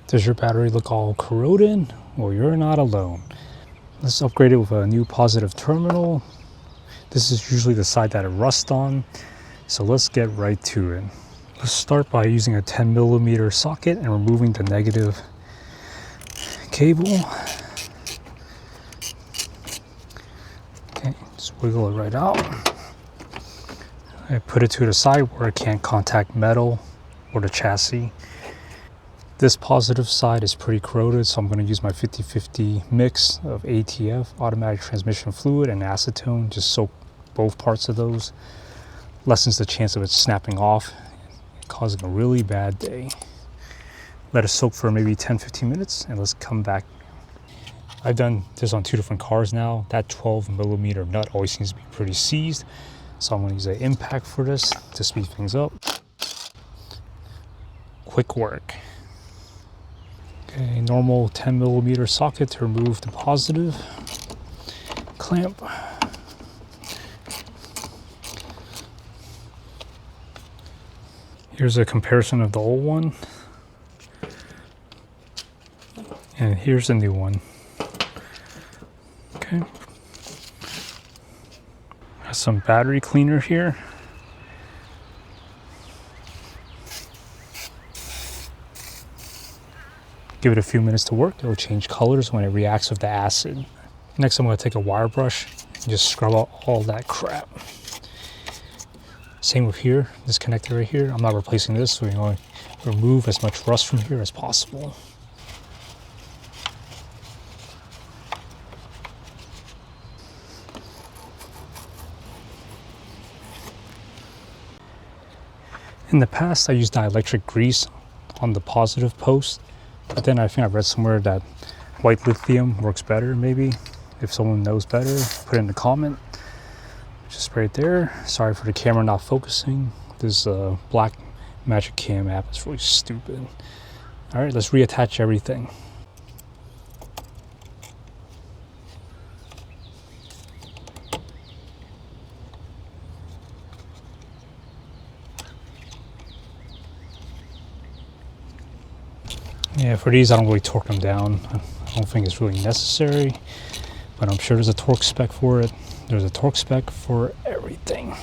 Does your battery look all corroded? Well, you're not alone. Let's upgrade it with a new positive terminal. This is usually the side that it rusts on, so let's get right to it. Let's start by using a 10mm socket and removing the negative cable. Okay, just wiggle it right out. I put it to the side where it can't contact metal or the chassis. This positive side is pretty corroded, so I'm going to use my 50-50 mix of ATF, automatic transmission fluid, and acetone. Just soak both parts of those. Lessens the chance of it snapping off, causing a really bad day. Let it soak for maybe 10-15 minutes, and let's come back. I've done this on 2 different cars now. That 12mm nut always seems to be pretty seized, so I'm going to use an impact for this to speed things up. Quick work. Okay, normal 10mm socket to remove the positive clamp. Here's a comparison of the old one, and here's the new one. Okay, got some battery cleaner here. Give it a few minutes to work. It'll change colors when it reacts with the acid. Next, I'm going to take a wire brush and just scrub out all that crap. Same with here, this connector right here. I'm not replacing this, so we want to remove as much rust from here as possible. In the past, I used dielectric grease on the positive post. But then I think I read somewhere that white lithium works better, maybe. If someone knows better, put it in the comment. Just right there. Sorry for the camera not focusing. This black magic cam app is really stupid. All right, let's reattach everything. Yeah, for these I don't really torque them down. I don't think it's really necessary, but I'm sure there's a torque spec for it. There's a torque spec for everything.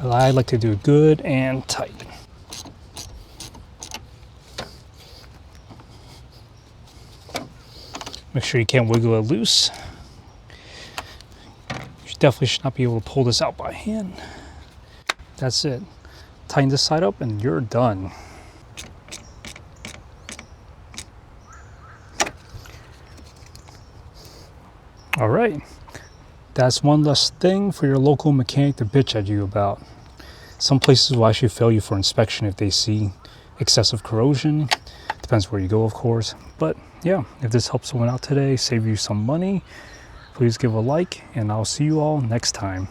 But I like to do it good and tight. Make sure you can't wiggle it loose. You definitely should not be able to pull this out by hand. That's it. Tighten this side up and you're done. All right, that's one less thing for your local mechanic to bitch at you about. Some places will actually fail you for inspection if they see excessive corrosion. Depends where you go, of course. But yeah, if this helps someone out today, save you some money, please give a like, and I'll see you all next time.